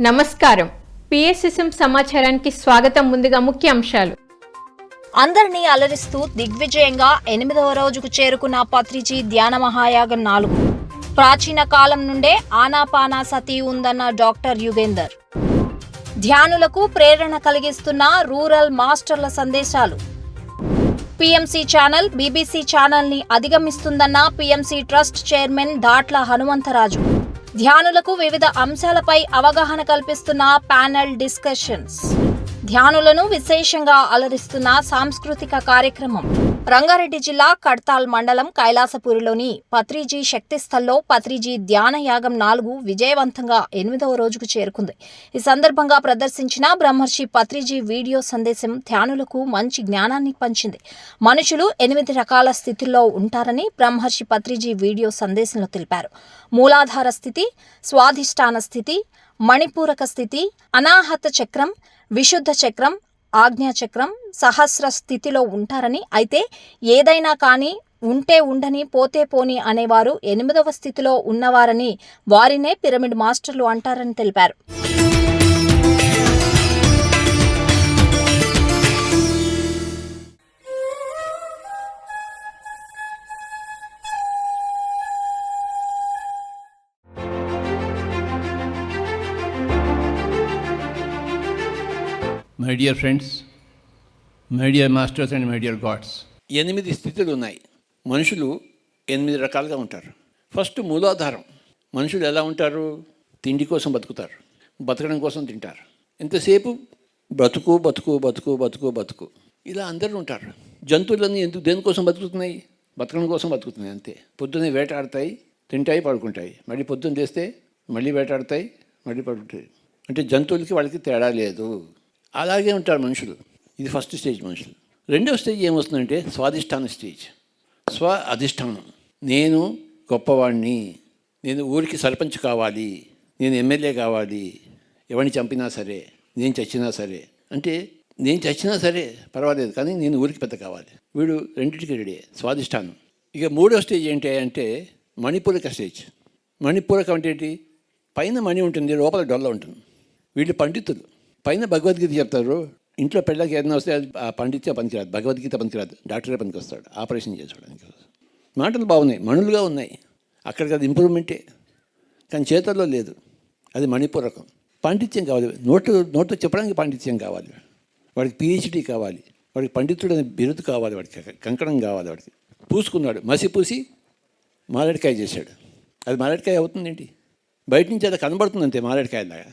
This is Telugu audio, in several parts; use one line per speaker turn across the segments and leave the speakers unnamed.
నమస్కారం. పిఎస్ఎస్ఎం సమాచారానికి స్వాగతం. ముందుగా ముఖ్య అంశాలు.
అందరినీ అలరిస్తూ దిగ్విజయంగా 8వ రోజుకు చేరుకున్న పత్రిజీ ధ్యాన మహాయాగం 4. ప్రాచీన కాలం నుండే ఆనాపానసతి ఉందన్న డాక్టర్ యుగేందర్. ధ్యానులకు ప్రేరణ కలిగిస్తున్న రూరల్ మాస్టర్ల సందేశాలు. పిఎంసి ఛానల్ బీబీసీ ఛానల్ని అధిగమిస్తుందన్న PMC trust chairman Datla Hanumantharaju. ధ్యానులకు వివిధ అంశాలపై అవగాహన కల్పిస్తున్న ప్యానెల్ డిస్కషన్స్. ధ్యానులను విశేషంగా అలరిస్తున్న సాంస్కృతిక కార్యక్రమం. రంగారెడ్డి జిల్లా కడ్తాల్ మండలం కైలాసపూరిలోని పత్రిజీ శక్తిస్థల్లో పత్రిజీ ధ్యాన యాగం 4 విజయవంతంగా 8వ రోజుకు చేరుకుంది. ఈ సందర్భంగా ప్రదర్శించిన బ్రహ్మర్షి పత్రిజీ వీడియో సందేశం ధ్యానులకు మంచి జ్ఞానాన్ని పంచింది. మనుషులు 8 రకాల స్థితుల్లో ఉంటారని బ్రహ్మర్షి పత్రిజీ వీడియో సందేశంలో తెలిపారు. మూలాధార స్థితి, స్వాధిష్టాన స్థితి, మణిపూరక స్థితి, అనాహత చక్రం, విశుద్ధ చక్రం, ఆజ్ఞాచక్రం, సహస్ర స్థితిలో ఉంటారని, అయితే ఏదైనా కానీ ఉంటే ఉండని పోతే పోని అనేవారు 8వ స్థితిలో ఉన్నవారని, వారినే పిరమిడ్ మాస్టర్లు అంటారని తెలిపారు.
My dear friends, my dear masters and my dear God's, 8 స్థితులు ఉన్నాయి. మనుషులు 8 రకాలుగా ఉంటారు. ఫస్ట్ మూలాధారం. మనుషులు ఎలా ఉంటారు? తిండి కోసం బతుకుతారు, బతకడం కోసం తింటారు. ఎంతసేపు బతుకు బతుకు బతుకు బతుకు బతుకు ఇలా అందరూ ఉంటారు. జంతువులన్నీ దేనికోసం బతుకుతున్నాయి? బతకడం కోసం బతుకుతున్నాయి అంతే. పొద్దున్నే వేటాడతాయి, తింటాయి, పడుకుంటాయి. మళ్ళీ పొద్దున్న చేస్తే మళ్ళీ వేటాడతాయి, మళ్ళీ పడుకుంటాయి. అంటే జంతువులకి వాళ్ళకి తేడా లేదు. అలాగే ఉంటారు మనుషులు. ఇది ఫస్ట్ స్టేజ్ మనుషులు. రెండవ స్టేజ్ ఏమొస్తుందంటే స్వాధిష్టాన స్టేజ్. స్వ అధిష్టానం. నేను గొప్పవాడిని, నేను ఊరికి సర్పంచ్ కావాలి, నేను ఎమ్మెల్యే కావాలి, ఎవరిని చంపినా సరే, నేను చచ్చినా సరే. అంటే నేను చచ్చినా సరే పర్వాలేదు, కానీ నేను ఊరికి పెద్ద కావాలి. వీడు రెండింటికి రెడీ, స్వాధిష్టానం. ఇక మూడవ స్టేజ్ ఏంటి అంటే మణిపూరక స్టేజ్. మణిపూరకం అంటే ఏంటి? పైన మణి ఉంటుంది, లోపల డొల్ల ఉంటుంది. వీళ్ళు పండితులు. పైన భగవద్గీత చెప్తారు. ఇంట్లో పెళ్ళకి ఏదైనా వస్తే అది ఆ పండిత్యం పనికిరాదు, భగవద్గీత పనికిరాదు, డాక్టరే పనికి వస్తాడు ఆపరేషన్ చేసుకోవడానికి. మాటలు బాగున్నాయి, మణులుగా ఉన్నాయి, అక్కడికి అది ఇంప్రూవ్మెంటే, కానీ చేతుల్లో లేదు. అది మణిపూరకం. పాండిత్యం కావాలి, నోట్లో చెప్పడానికి పాండిత్యం కావాలి. వాడికి పిహెచ్డీ కావాలి, వాడికి పండితుడు అనే బిరుదు కావాలి, వాడికి కంకణం కావాలి. వాడికి పూసుకున్నాడు, మసి పూసి మారేడుకాయ చేశాడు. అది మారేడుకాయ అవుతుందేంటి? బయట నుంచి అది కనబడుతుంది అంతే, మారేడుకాయలాగా.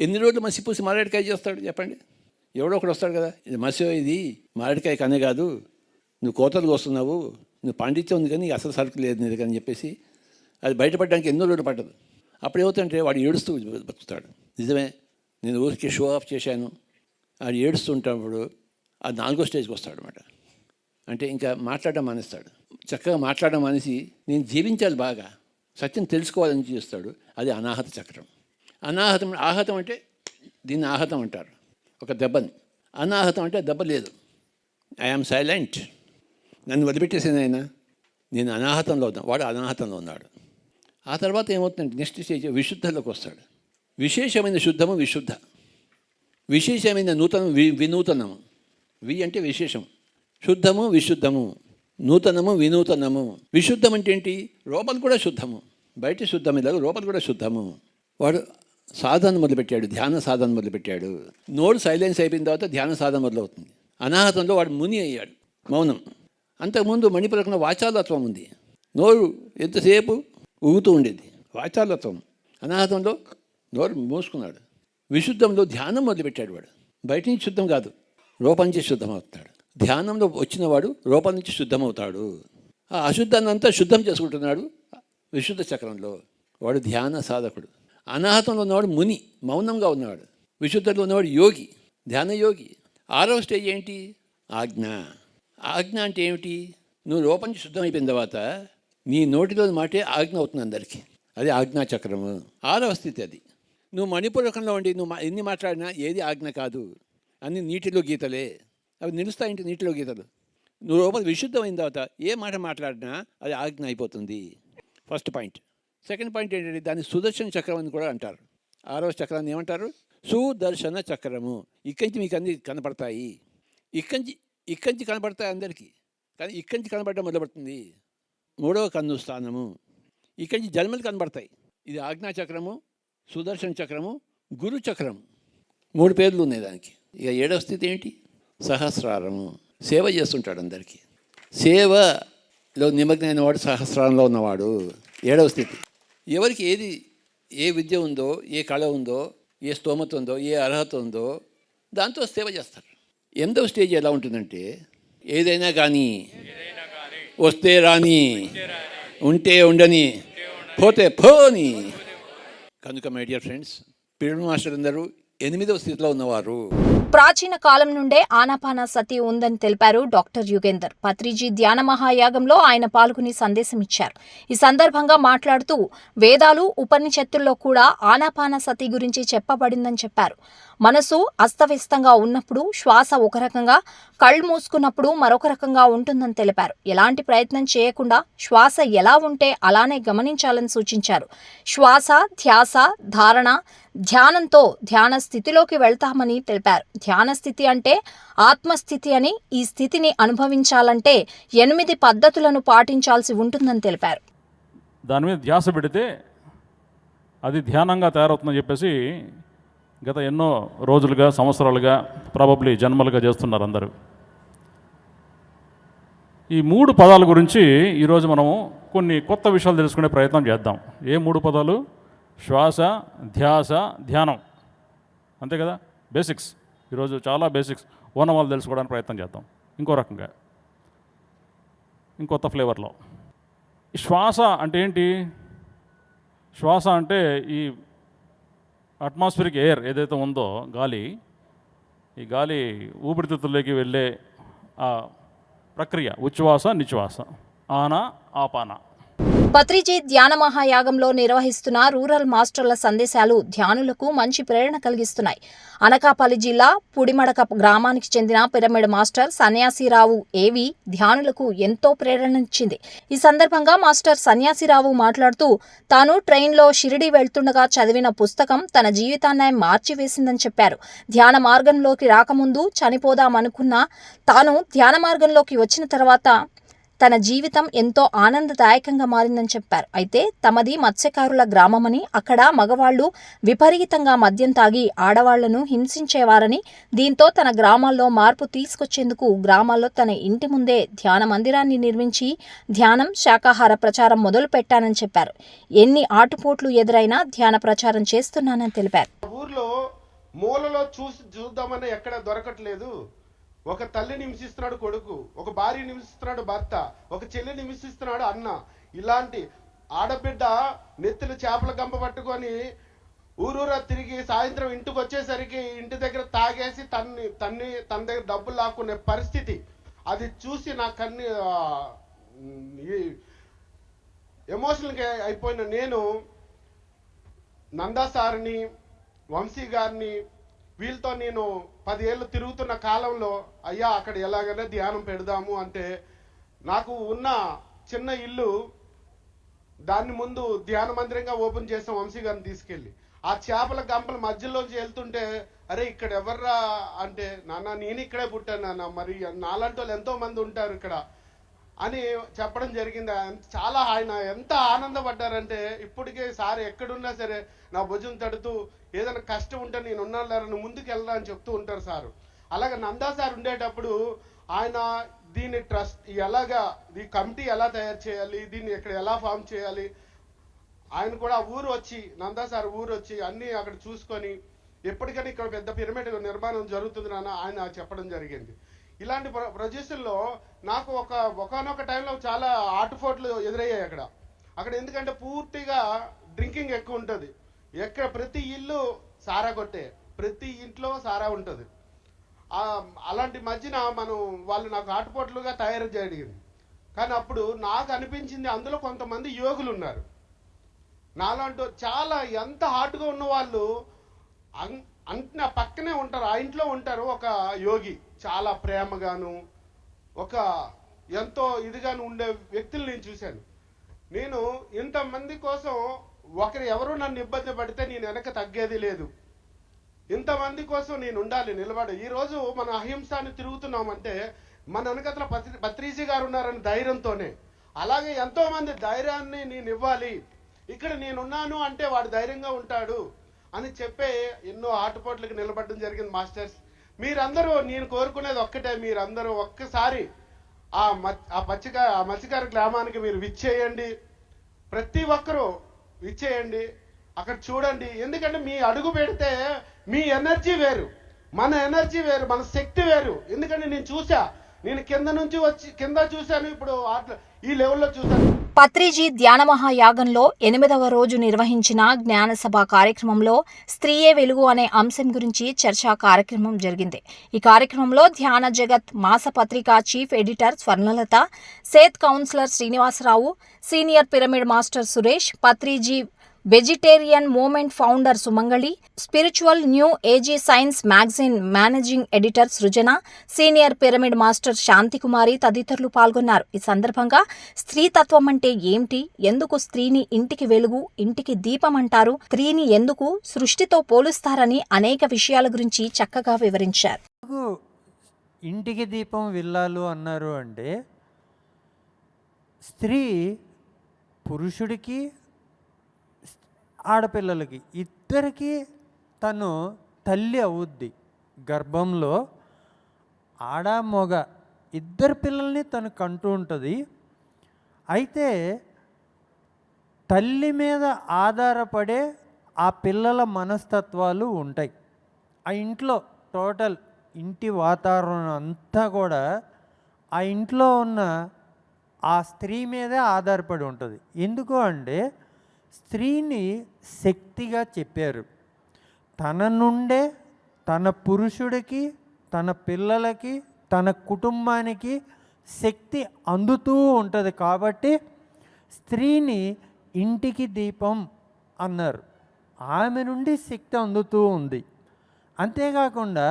ఎన్ని రోజులు మసిపూసి మారేడుకాయ చేస్తాడు చెప్పండి? ఎవడో ఒకడు వస్తాడు కదా, ఇది మసి, ఇది మారేడుకాయ కనే కాదు, నువ్వు కోతలు వస్తున్నావు, నువ్వు పాండిత్యం ఉంది కానీ అసలు సరుకు లేదు నీది అని చెప్పేసి అది బయటపడడానికి ఎన్నో రోజులు పడ్డదు. అప్పుడు ఏమవుతుందంటే వాడు ఏడుస్తూ బతుకుతాడు. నిజమే, నేను ఊరికి షో ఆఫ్ చేశాను, అది ఏడుస్తుంటప్పుడు అది 4వ స్టేజ్కి వస్తాడు అనమాట. అంటే ఇంకా మాట్లాడడం మానేస్తాడు. చక్కగా మాట్లాడడం మానేసి నేను జీవించాలి, బాగా సత్యం తెలుసుకోవాలని చేస్తాడు. అది అనాహత చక్రం. అనాహతం, ఆహతం అంటే దీన్ని ఆహతం అంటారు, ఒక దెబ్బని. అనాహతం అంటే దెబ్బ లేదు, ఐఆమ్ సైలెంట్, నన్ను వదిలిపెట్టేసేది ఆయన, నేను అనాహతంలో ఉన్నాను, వాడు అనాహతంలో ఉన్నాడు. ఆ తర్వాత ఏమవుతుందంటే నెక్స్ట్ స్టేజ్ విశుద్ధలోకి వస్తాడు. విశేషమైన శుద్ధము, విశుద్ధ. విశేషమైన నూతనం, వినూతనము. అంటే విశేషం. శుద్ధము, విశుద్ధము, నూతనము, వినూతనము. విశుద్ధం అంటే ఏంటి? లోపల కూడా శుద్ధము, బయట శుద్ధం ఇలాగ లోపల కూడా శుద్ధము. వాడు సాధన మొదలుపెట్టాడు, ధ్యాన సాధన మొదలుపెట్టాడు. నోడు సైలెన్స్ అయిపోయిన తర్వాత ధ్యాన సాధన మొదలవుతుంది. అనాహతంలో వాడు ముని అయ్యాడు, మౌనం. అంతకుముందు మణిపూరకంలో వాచాలత్వం ఉంది, నోరు ఎంతసేపు ఊగుతూ ఉండేది, వాచాలత్వం. అనాహతంలో నోరు మూసుకున్నాడు. విశుద్ధంలో ధ్యానం మొదలుపెట్టాడు వాడు. బయట నుంచి శుద్ధం కాదు, లోపల నుంచి శుద్ధం అవుతాడు. ధ్యానంలో వచ్చినవాడు లోపల నుంచి శుద్ధమవుతాడు. ఆ అశుద్ధాన్ని అంతా శుద్ధం చేసుకుంటున్నాడు విశుద్ధ చక్రంలో. వాడు ధ్యాన సాధకుడు. అనాహతంలో ఉన్నవాడు ముని, మౌనంగా ఉన్నవాడు. విశుద్ధంలో ఉన్నవాడు యోగి, ధ్యాన యోగి. 6వ స్టేజ్ ఏంటి? ఆజ్ఞ. ఆజ్ఞ అంటే ఏమిటి? నువ్వు లోపల నుంచి శుద్ధం అయిపోయిన తర్వాత నీ నోటిలో మాటే ఆజ్ఞ అవుతుంది అందరికీ. అది ఆజ్ఞాచక్రము, 6వ స్థితి అది. నువ్వు మణిపూరకంలో ఉండి నువ్వు ఎన్ని మాట్లాడినా ఏది ఆజ్ఞ కాదు, అన్ని నీటిలో గీతలే. అవి నిలుస్తాయంటే నీటిలో గీతలు. నువ్వు లోపల విశుద్ధమైన తర్వాత ఏ మాట మాట్లాడినా అది ఆజ్ఞ అయిపోతుంది. First point. సెకండ్ పాయింట్ ఏంటంటే దాన్ని సుదర్శన చక్రం అని కూడా అంటారు. 6వ చక్రాన్ని ఏమంటారు? సుదర్శన చక్రము. ఇక్కడి నుంచి మీకు అన్నీ కనపడతాయి. ఇక్కడి నుంచి కనపడతాయి అందరికీ, కానీ ఇక్కడి నుంచి కనపడడం మొదలుపడుతుంది 3వ కన్ను స్థానము. ఇక్కడి నుంచి జన్మలు కనబడతాయి. ఇది ఆజ్ఞా చక్రము, సుదర్శన చక్రము, గురు చక్రం. 3 పేర్లు ఉన్నాయి దానికి. ఇక 7వ స్థితి ఏంటి? సహస్రారము. సేవ చేస్తుంటాడు అందరికీ. సేవలో నిమగ్నమైన వాడు సహస్రారంలో ఉన్నవాడు. 7వ స్థితి. ఎవరికి ఏ విద్య ఉందో, ఏ కళ ఉందో, ఏ స్తోమత ఉందో, ఏ అర్హత ఉందో దాంతో సేవ చేస్తారు. 8వ స్టేజ్ ఎలా ఉంటుందంటే, ఏదైనా కానీ, వస్తే రాని, ఉంటే ఉండని, పోతే పోని. కనుక my dear friends, pyramid master అందరూ 8వ స్థితిలో ఉన్నవారు.
ప్రాచీన కాలం నుండే ఆనాపాన సతి ఉందని తెలిపారు డాక్టర్ యుగేందర్. పత్రిజీ ధ్యాన మహాయాగంలో ఆయన పాల్గొని సందేశం ఇచ్చారు. ఈ సందర్భంగా మాట్లాడుతూ వేదాలు, ఉపనిషత్తుల్లో కూడా ఆనాపాన సతి గురించి చెప్పబడిందని చెప్పారు. మనసు అస్తవ్యస్తంగా ఉన్నప్పుడు శ్వాస ఒక రకంగా, కళ్ళు మూసుకున్నప్పుడు మరొక రకంగా ఉంటుందని తెలిపారు. ఎలాంటి ప్రయత్నం చేయకుండా శ్వాస ఎలా ఉంటే అలానే గమనించాలని సూచించారు. శ్వాస, ధ్యాస, ధారణ, ధ్యానంతో ధ్యాన స్థితిలోకి వెళ్తామని తెలిపారు. ధ్యాన స్థితి అంటే ఆత్మస్థితి అని, ఈ స్థితిని అనుభవించాలంటే 8 పద్ధతులను పాటించాల్సి ఉంటుందని తెలిపారు.
దాని మీద ధ్యాస పెడితే అది ధ్యానంగా తయారవుతుందని చెప్పేసి గత ఎన్నో రోజులుగా, సంవత్సరాలుగా, ప్రాబబ్లీ జన్మలుగా చేస్తున్నారు అందరూ. ఈ 3 పదాల గురించి ఈరోజు మనము కొన్ని కొత్త విషయాలు తెలుసుకునే ప్రయత్నం చేద్దాం. ఏ 3 పదాలు? శ్వాస, ధ్యాస, ధ్యానం. అంతే కదా, బేసిక్స్. ఈరోజు చాలా బేసిక్స్ ఓనమాలు తెలుసుకోవడానికి ప్రయత్నం చేద్దాం. ఇంకో రకంగా, ఇంకొత్త ఫ్లేవర్లో. ఈ శ్వాస అంటే ఏంటి? శ్వాస అంటే ఈ అట్మాస్ఫిరిక్ ఎయిర్ ఏదైతే ఉందో, గాలి, ఈ గాలి ఊపిరితిత్తుల్లోకి వెళ్ళే ఆ ప్రక్రియ ఉచ్ఛ్వాస, నిశ్వాస, ఆనా, ఆపాన.
పత్రిజీ ధ్యాన మహాయాగంలో నిర్వహిస్తున్న రూరల్ మాస్టర్ల సందేశాలు ధ్యానులకు మంచి ప్రేరణ కలిగిస్తున్నాయి. అనకాపల్లి జిల్లా పుడిమడక గ్రామానికి చెందిన పిరమిడ్ మాస్టర్ సన్యాసిరావు ఏవి ధ్యానులకు ఎంతో ప్రేరణనిచ్చింది. ఈ సందర్భంగా మాస్టర్ సన్యాసిరావు మాట్లాడుతూ, తాను ట్రైన్లో షిరిడి వెళ్తుండగా చదివిన పుస్తకం తన జీవితాన్నే మార్చివేసిందని చెప్పారు. ధ్యాన మార్గంలోకి రాకముందు చనిపోదామనుకున్నా తాను ధ్యాన మార్గంలోకి వచ్చిన తర్వాత తన జీవితం ఎంతో ఆనందదాయకంగా మారిందని చెప్పారు. అయితే తమది మత్స్యకారుల గ్రామమని, అక్కడ మగవాళ్లు విపరీతంగా మద్యం తాగి ఆడవాళ్లను హింసించేవారని, దీంతో తన గ్రామాల్లో మార్పు తీసుకొచ్చేందుకు గ్రామాల్లో తన ఇంటి ముందే ధ్యాన మందిరాన్ని నిర్మించి ధ్యానం, శాకాహార ప్రచారం మొదలు పెట్టానని చెప్పారు. ఎన్ని ఆటుపోట్లు ఎదురైనా ధ్యాన ప్రచారం చేస్తున్నానని తెలిపారు.
ఊర్లో మూలలో చూద్దామని ఎక్కడ దొరకట్లేదు. ఒక తల్లిని హింసిస్తున్నాడు కొడుకు, ఒక భార్యని హింసిస్తున్నాడు భర్త, ఒక చెల్లిని హింసిస్తున్నాడు అన్న. ఇలాంటి ఆడబిడ్డ నెత్తిన చేపల గంప పట్టుకొని ఊరూరా తిరిగి సాయంత్రం ఇంటికి వచ్చేసరికి ఇంటి దగ్గర తాగేసి తన దగ్గర డబ్బులు లాక్కునే పరిస్థితి. అది చూసి నా కన్ని ఎమోషనల్గా అయిపోయిన నేను నందా సార్ని, వంశీ గారిని, వీళ్ళతో నేను 10 ఏళ్ళు తిరుగుతున్న కాలంలో, అయ్యా అక్కడ ఎలాగైనా ధ్యానం పెడదాము అంటే, నాకు ఉన్న చిన్న ఇల్లు దాన్ని ముందు ధ్యాన మందిరంగా ఓపెన్ చేసాం వంశీ గారిని తీసుకెళ్ళి. ఆ చేపల గంపల మధ్యలోంచి వెళ్తుంటే, అరే ఇక్కడ ఎవర్రా అంటే, నాన్న నేను ఇక్కడే పుట్టాను నాన్న, మరి నాలాంటి వాళ్ళు ఎంతో మంది ఉంటారు ఇక్కడ అని చెప్పడం జరిగింది. చాలా ఆయన ఎంత ఆనందపడ్డారంటే, ఇప్పటికే సార్ ఎక్కడున్నా సరే నా భుజం తడుతూ ఏదైనా కష్టం ఉంటే నేను ఉన్నాను, ముందుకు వెళ్ళరా అని చెప్తూ ఉంటారు సారు. అలాగే నందా సార్ ఉండేటప్పుడు ఆయన దీన్ని ట్రస్ట్ ఎలాగా, ఈ కమిటీ ఎలా తయారు చేయాలి, దీన్ని ఇక్కడ ఎలా ఫామ్ చేయాలి, ఆయన కూడా ఊరు వచ్చి, నందా సార్ ఊరు వచ్చి అన్నీ అక్కడ చూసుకొని ఎప్పటికైనా ఇక్కడ పెద్ద పిరమిడ్ నిర్మాణం జరుగుతుంది నాన్న ఆయన చెప్పడం జరిగింది. ఇలాంటి ప్రొజెక్టుల్లో నాకు ఒకనొక టైంలో చాలా ఆటుపోట్లు ఎదురయ్యాయి అక్కడ. ఎందుకంటే పూర్తిగా డ్రింకింగ్ ఎక్కువ ఉంటుంది. ఎక్కడ ప్రతి ఇల్లు సారా కొట్టే, ప్రతి ఇంట్లో సారా ఉంటుంది. అలాంటి మధ్యన వాళ్ళు నాకు ఆటుపోట్లుగా తయారు జరిగింది. కానీ అప్పుడు నాకు అనిపించింది, అందులో కొంతమంది యోగులు ఉన్నారు నాలాంటి చాలా ఎంత హార్ట్గా ఉన్న వాళ్ళు నా పక్కనే ఉంటారు, ఆ ఇంట్లో ఉంటారు ఒక యోగి, చాలా ప్రేమగాను ఒక ఎంతో ఇదిగాను ఉండే వ్యక్తులు నేను చూశాను. నేను ఇంతమంది కోసం ఒకరు ఎవరు నన్ను ఇబ్బంది పడితే నేను వెనక తగ్గేది లేదు. ఇంతమంది కోసం నేను ఉండాలి, నిలబడి. ఈరోజు మన అహింసాన్ని తిరుగుతున్నామంటే మన వెనకతల పత్రిజీ గారు ఉన్నారని ధైర్యంతోనే. అలాగే ఎంతోమంది ధైర్యాన్ని నేను ఇవ్వాలి, ఇక్కడ నేనున్నాను అంటే వాడు ధైర్యంగా ఉంటాడు అని చెప్పే ఎన్నో ఆటుపోట్లకు నిలబడడం జరిగింది. మాస్టర్స్, మీరందరూ నేను కోరుకునేది ఒక్కటే, మీరందరూ ఒక్కసారి ఆ మత్స్యకార గ్రామానికి మీరు విచ్చేయండి. ప్రతి ఒక్కరూ విచ్చేయండి, అక్కడ చూడండి. ఎందుకంటే మీ అడుగు పెడితే మీ ఎనర్జీ వేరు, మన ఎనర్జీ వేరు, మన శక్తి వేరు. ఎందుకంటే నేను చూసా, నేను కింద నుంచి వచ్చి కింద చూశాను, ఇప్పుడు ఈ లెవెల్లో చూశాను.
పత్రిజీ ధ్యాన మహాయాగంలో 8వ రోజు నిర్వహించిన జ్ఞానసభ కార్యక్రమంలో స్త్రీయే వెలుగు అనే అంశం గురించి చర్చా కార్యక్రమం జరిగింది. ఈ కార్యక్రమంలో ధ్యాన జగత్ మాసపత్రిక చీఫ్ ఎడిటర్ స్వర్ణలత, సేత్ councillor Srinivasarao, senior pyramid master Suresh, Patriji vegetarian movement founder Sumangali, spiritual new age science magazine managing editor Srujana, senior pyramid master Shantikumari తదితరులు పాల్గొన్నారు. ఈ సందర్భంగా స్త్రీతత్వం అంటే ఏమిటి, ఎందుకు స్త్రీని ఇంటికి వెలుగు, ఇంటికి దీపం అంటారు, స్త్రీని ఎందుకు సృష్టితో పోలుస్తారని అనేక విషయాల గురించి చక్కగా వివరించారు.
ఇంటికి దీపం విల్లాలు అన్నారు అంటే స్త్రీ పురుషుడికి ఆడపిల్లలకి ఇద్దరికి తను తల్లి అవుద్ది. గర్భంలో ఆడ మగ ఇద్దరు పిల్లల్ని తను కంటూ ఉంటుంది. అయితే తల్లి మీద ఆధారపడే ఆ పిల్లల మనస్తత్వాలు ఉంటాయి. ఆ ఇంట్లో టోటల్ ఇంటి వాతావరణం అంతా కూడా ఆ ఇంట్లో ఉన్న ఆ స్త్రీ మీదే ఆధారపడి ఉంటుంది. ఎందుకు అంటే స్త్రీని శక్తిగా చెప్పారు. తన నుండే తన పురుషుడికి, తన పిల్లలకి, తన కుటుంబానికి శక్తి అందుతూ ఉంటుంది. కాబట్టి స్త్రీని ఇంటికి దీపం అన్నారు. ఆమె నుండి శక్తి అందుతూ ఉంది. అంతేకాకుండా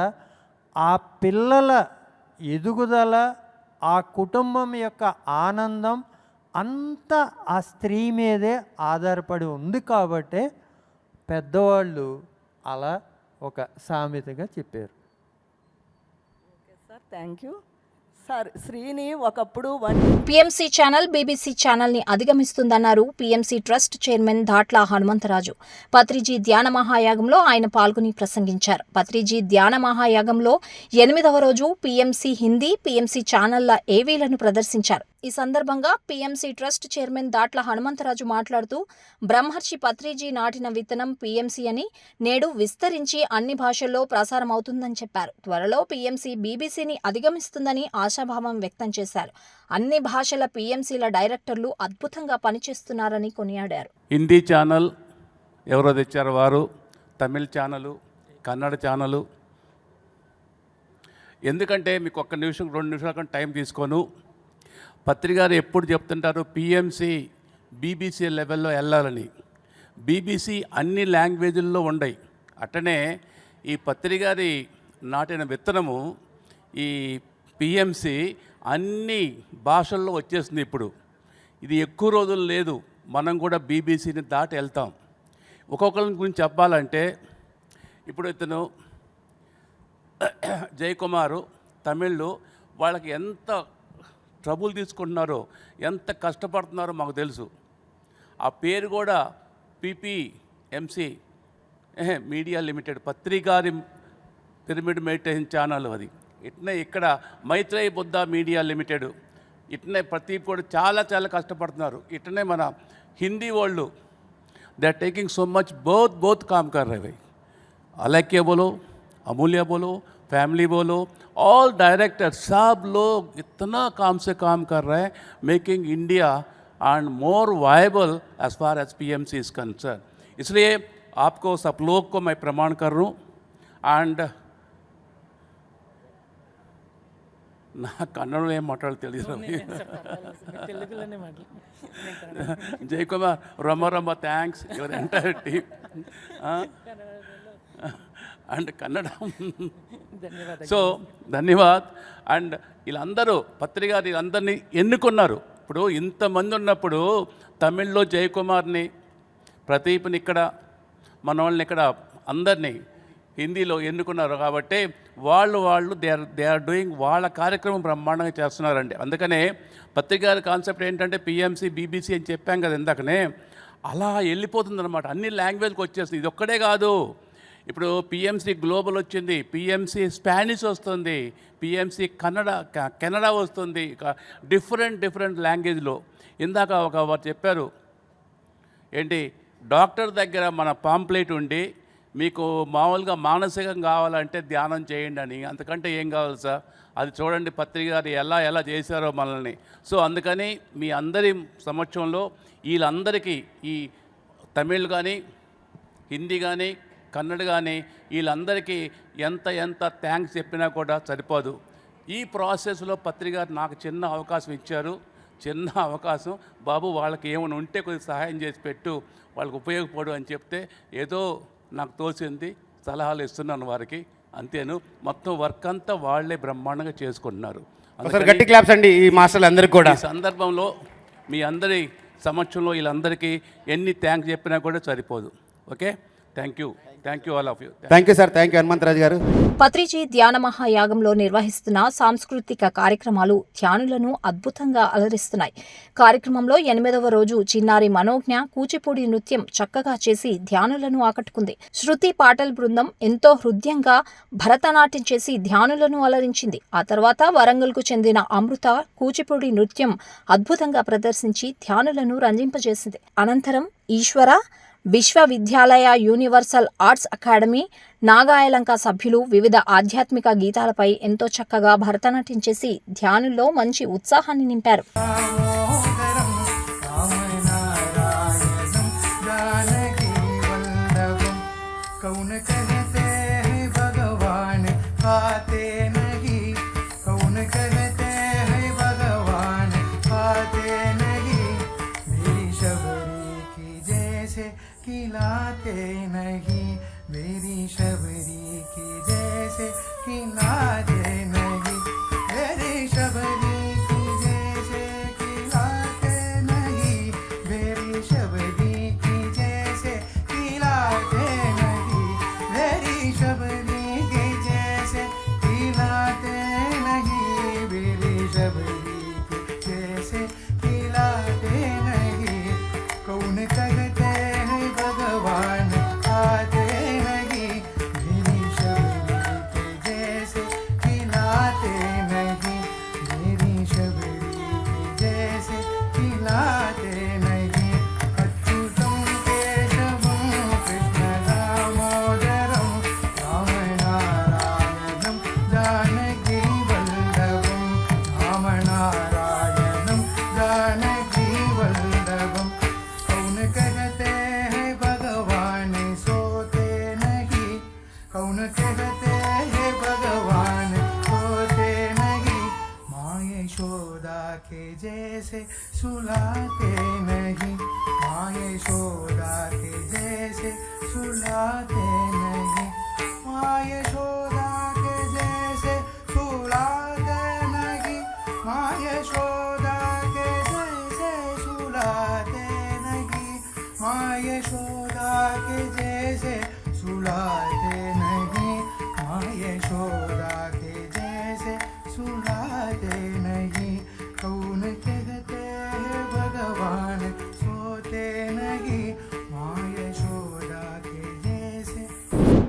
ఆ పిల్లల ఎదుగుదల, ఆ కుటుంబం యొక్క ఆనందం అంతా ఆ స్త్రీ మీదే ఆధారపడి ఉంది. కాబట్టి పెద్దవాళ్ళు అలా ఒక సామెతగా చెప్పారు.
Okay sir, thank you sir. స్త్రీని ఒకప్పుడు
పీఎంసీ ఛానల్ బీబీసీ ఛానల్ని అధిగమిస్తుందన్నారు PMC trust chairman Datla Hanumantharaju. Patriji ధ్యాన మహాయాగంలో ఆయన పాల్గొని ప్రసంగించారు. పత్రిజీ ధ్యాన మహాయాగంలో 8వ రోజు పీఎంసీ హిందీ, పీఎంసీ ఛానళ్ల ఏవీలను ప్రదర్శించారు. ఈ సందర్భంగా PMC trust chairman Datla Hanumantharaju మాట్లాడుతూ, బ్రహ్మర్షి పత్రిజీ నాటిన విత్తనం పీఎంసీ అని నేడు విస్తరించి అన్ని భాషల్లో ప్రసారం అవుతుందని చెప్పారు. త్వరలో పీఎంసీ బీబీసీని అధిగమిస్తుందని ఆశాభావం వ్యక్తం చేశారు. అన్ని భాషల పీఎంసీల డైరెక్టర్లు అద్భుతంగా పనిచేస్తున్నారని కొనియాడారు.
హిందీ ఛానల్ ఎవరో తెచ్చారు వారు, తమిళ్ ఛానలు, కన్నడ ఛానలు. ఎందుకంటే మీకు 1 నిమిషం 2 నిమిషాల టైం తీసుకోను. పత్రికారు ఎప్పుడు చెప్తుంటారు పిఎంసి బీబీసీ లెవెల్లో వెళ్ళాలని. బీబీసీ అన్ని లాంగ్వేజ్ల్లో ఉండయి. అట్టనే ఈ పత్రికారి నాటిన విత్తనము ఈ పిఎంసి అన్ని భాషల్లో వచ్చేసింది. ఇప్పుడు ఇది ఎక్కువ రోజులు లేదు, మనం కూడా బీబీసీని దాటి వెళ్తాం. ఒక్కొక్కరి గురించి చెప్పాలంటే ఇప్పుడు ఇతను జయకుమారు తమిళ్లో వాళ్ళకి ఎంత ట్రబుల్ తీసుకుంటున్నారో, ఎంత కష్టపడుతున్నారో మాకు తెలుసు. ఆ పేరు కూడా పిపిఎంసి మీడియా లిమిటెడ్, పత్రికారి పిరమిడ్ మెడిటేషన్ ఛానల్ అది. ఇట్నే ఇక్కడ మైత్రేయ బుద్ధ మీడియా లిమిటెడ్, ఇట్నే ప్రతి కూడా చాలా చాలా కష్టపడుతున్నారు. ఇట్నే మన హిందీ వాళ్ళు they are taking so much, बहुत काम कर रहे भाई. अलैक्य बोलो, अमूल्य बोलो, फैमिली बोलो, ऑल डायरेक्टर सब लोग इतना काम से काम कर रहे हैं, making India and more viable as far as PMC is concern. इसलिए आपको सब लोग को मैं प्रमाण कर रहा हूँ. एंड నా కన్నడలో ఏం మాట్లాడాలి తెలియదు. జయకుమార్ రొమ్మ thanks your entire team and Kannada. So ధన్యవాద్. అండ్ వీళ్ళందరూ పత్రికారి అందరినీ ఎన్నుకున్నారు. ఇప్పుడు ఇంతమంది ఉన్నప్పుడు తమిళ్లో జయకుమార్ని, ప్రదీప్ని ఇక్కడ మన వాళ్ళని ఇక్కడ అందరినీ హిందీలో ఎన్నుకున్నారు కాబట్టి వాళ్ళు దే ఆర్ డూయింగ్ వాళ్ళ కార్యక్రమం బ్రహ్మాండంగా చేస్తున్నారండి. అందుకనే పత్రిక కాన్సెప్ట్ ఏంటంటే పిఎంసి బీబీసీ అని చెప్పాం కదా ఇందాకనే, అలా వెళ్ళిపోతుందన్నమాట. అన్ని లాంగ్వేజ్కి వచ్చేస్తుంది. ఇది ఒక్కడే కాదు, ఇప్పుడు పిఎంసి గ్లోబల్ వచ్చింది, పిఎంసి స్పానిష్ వస్తుంది, పిఎంసి కెనడా వస్తుంది, డిఫరెంట్ లాంగ్వేజ్లో. ఇందాక వారు చెప్పారు ఏంటి, డాక్టర్ దగ్గర మన పాంప్లెట్ ఉండి మీకు మామూలుగా మానసికంగా కావాలంటే ధ్యానం చేయండి అని, అంతకంటే ఏం కావాలి సార్? అది చూడండి పత్రిక గారు ఎలా చేశారో మనల్ని. సో అందుకని మీ అందరి సమక్షంలో వీళ్ళందరికీ, ఈ తమిళ్ కానీ హిందీ కానీ కన్నడ కానీ వీళ్ళందరికీ ఎంత థ్యాంక్స్ చెప్పినా కూడా సరిపోదు. ఈ ప్రాసెస్లో పత్రిక గారు నాకు చిన్న అవకాశం ఇచ్చారు. చిన్న అవకాశం, బాబు వాళ్ళకి ఏమైనా ఉంటే కొద్దిగా సహాయం చేసి పెట్టు, వాళ్ళకి ఉపయోగపడు అని చెప్తే ఏదో నాకు తోచింది సలహాలు ఇస్తున్నాను వారికి, అంతేను. మొత్తం వర్క్ అంతా వాళ్ళే బ్రహ్మాండంగా చేసుకుంటున్నారు.
గట్టి క్లాప్స్ అండి ఈ మాస్టర్లు అందరికీ కూడా.
ఈ సందర్భంలో మీ అందరి సమక్షంలో వీళ్ళందరికీ ఎన్ని థ్యాంక్స్ చెప్పినా కూడా సరిపోదు. Okay, thank you all of you.
Thank you sir, thank you Hanumantharaju గారు.
పత్రిజీ ధ్యాన మహాయాగంలో నిర్వహిస్తున్న సాంస్కృతిక కార్యక్రమాలు ధ్యానులను అద్భుతంగా అలరిస్తున్నాయి. కార్యక్రమంలో 8వ రోజు చిన్నారి మనోజ్ఞ కూచిపూడి నృత్యం చక్కగా చేసి ధ్యానులను ఆకట్టుకుంది. శృతి పాటల్ బృందం ఎంతో హృదయంగా భరతనాట్యం చేసి ధ్యానులను అలరించింది. ఆ తర్వాత వరంగల్కు చెందిన అమృత కూచిపూడి నృత్యం అద్భుతంగా ప్రదర్శించి ధ్యానులను రంజింపజేసింది. అనంతరం ఈశ్వర విశ్వవిద్యాలయ యూనివర్సల్ ఆర్ట్స్ అకాడమీ నాగాయలంక సభ్యులు వివిధ ఆధ్యాత్మిక గీతాలపై ఎంతో చక్కగా భరతనాట్యం చేసి ధ్యానుల్లో మంచి ఉత్సాహాన్ని నింపారు.
खिलाते नहीं मेरी शबरी की जैसे खिलाते नहीं मेरी शबरी की जैसे खिलाते नहीं मेरी शबरी की जैसे खिलाते नहीं मेरी शबरी की जैसे खिलाते नहीं मेरी शबरी की जैसे खिलाते नहीं कौन कहते भगवान आते नहीं मेरी शबरी के जैसे खिलाते नहीं मेरी शबरी के जैसे खिलाते नहीं अच्युतं केशवं कृष्ण दामोदरं राम नारायणं जानकी वल्लभं राम नारायणं जानकी वल्लभं कौन कहते कौन कहते हैं भगवान सोते नहीं माँ यशोदा के जैसे सुलाते नहीं माँ यशोदा के जैसे सुलाते नहीं माँ यशोदा के जैसे सुलाते नहीं माँ यशोदा के जैसे सुलाते नहीं माँ यशोदा के जैसे सुलाते नहीं माँ यशोदा के जैसे सुलाते नहीं कौन कहते हैं भगवान सोते नहीं माँ यशोदा के जैसे.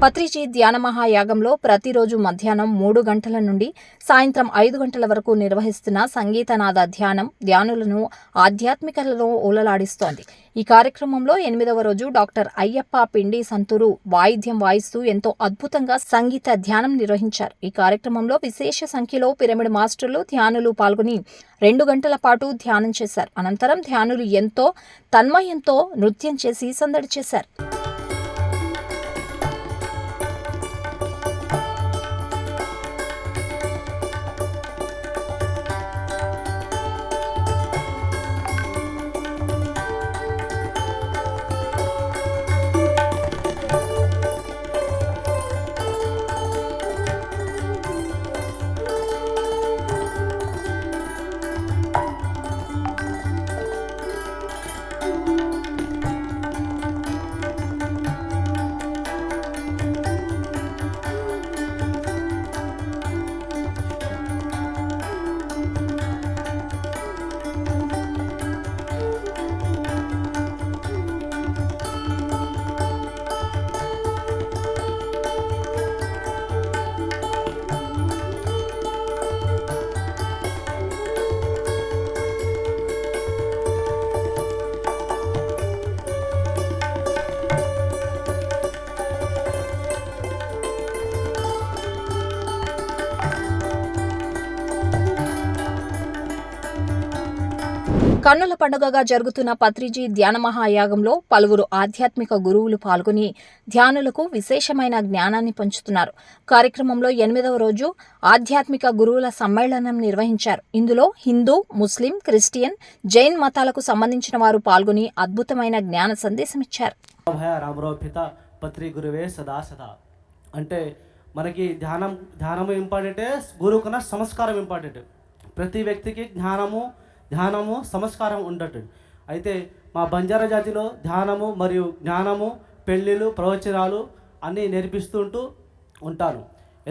పత్రిజీ ధ్యాన మహాయాగంలో ప్రతిరోజు మధ్యాహ్నం 3 గంటల నుండి సాయంత్రం 5 గంటల వరకు నిర్వహిస్తున్న సంగీతనాద ధ్యానం ధ్యానులను ఆధ్యాత్మికలలో ఓలలాడిస్తోంది. ఈ కార్యక్రమంలో 8వ రోజు డాక్టర్ అయ్యప్ప పిండి సంతూరు వాయిద్యం వాయిస్తూ ఎంతో అద్భుతంగా సంగీత ధ్యానం నిర్వహించారు. ఈ కార్యక్రమంలో విశేష సంఖ్యలో పిరమిడ్ మాస్టర్లు ధ్యానులు పాల్గొని 2 గంటల పాటు ధ్యానం చేశారు. అనంతరం ధ్యానులు ఎంతో తన్మయంతో నృత్యం చేసి సందడి చేశారు. కన్నుల పండుగగా జరుగుతున్న పత్రిజీ ధ్యాన మహాయాగంలో పలువురు ఆధ్యాత్మిక గురువులు పాల్గొని ధ్యానులకు విశేషమైన జ్ఞానాన్ని పంచుతున్నారు. కార్యక్రమంలో 8వ రోజు ఆధ్యాత్మిక గురువుల సమ్మేళనం నిర్వహించారు. ఇందులో హిందూ, ముస్లిం, క్రిస్టియన్, జైన్ మతాలకు సంబంధించిన వారు పాల్గొని అద్భుతమైన జ్ఞాన సందేశమిచ్చారు.
పత్రి గురువే సదా సదా అంటే మనకి ధ్యానము ఇంపార్టెంటే, గురువు కన్నా సంస్కారం ఇంపార్టెంట్. ప్రతి వ్యక్తికి ధ్యానము సంస్కారం ఉండటం. అయితే మా బంజారా జాతిలో ధ్యానము మరియు జ్ఞానము, పెళ్ళిళ్ళు, ప్రవచనాలు అన్నీ నేర్పిస్తుంటూ ఉంటాను.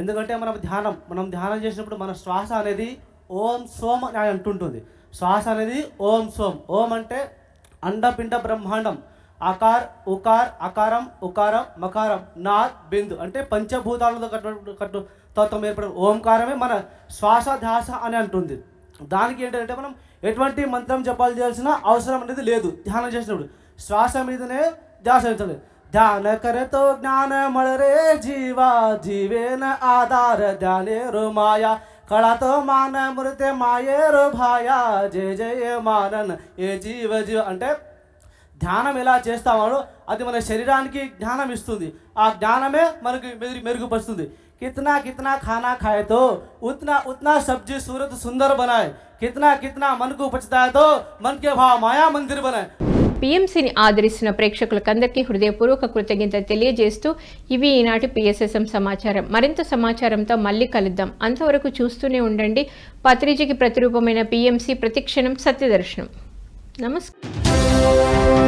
ఎందుకంటే మనం ధ్యానం చేసినప్పుడు మన శ్వాస అనేది ఓం సోమ్ అని అంటుంటుంది. శ్వాస అనేది ఓం సోమ్. ఓం అంటే అండపిండ బ్రహ్మాండం, ఆకార్ ఉకార్ అకారం ఉకారం మకారం నాద్ బిందు అంటే పంచభూతాలతో కట్టు తత్వం ఏర్పడిన ఓంకారమే మన శ్వాస ధ్యాస అని అంటుంది. దానికి ఏంటంటే మనం ఎటువంటి మంత్రం చేయాల్సిన అవసరం అనేది లేదు. ధ్యానం చేసినప్పుడు శ్వాస మీదనే ధ్యాస అవుతుంది. ధ్యాన కరతో జ్ఞాన మళరే జీవా జీవేన ఆధార ధ్యానే రో మాయా కళతో మాన మృతే మాయే రో భాయా జయ జయ మానన్ ఏ జీవ జీవ అంటే ధ్యానం ఎలా చేస్తామో అది మన శరీరానికి జ్ఞానం ఇస్తుంది. ఆ జ్ఞానమే మనకి మెరుగుపరుస్తుంది. कितना कितना खाना खाए तो उतना उतना सब्जी सूरत सुंदर बनाए, कितना कितना मन को उपजता है तो मन के भाव माया मंदिर बनाए.
పిఎంసిని ఆదరిస్తున్న ప్రేక్షకులకందరికీ హృదయపూర్వక కృతజ్ఞతలు తెలియజేస్తూ ఇవి ఈనాటి పిఎస్ఎస్ఎం సమాచారం. మరింత సమాచారంతో మళ్ళీ కలుద్దాం. అంతవరకు చూస్తూనే ఉండండి. పత్రిజీకి ప్రతిరూపమైన పిఎంసి, ప్రతిక్షణం సత్యదర్శనం. నమస్కారం.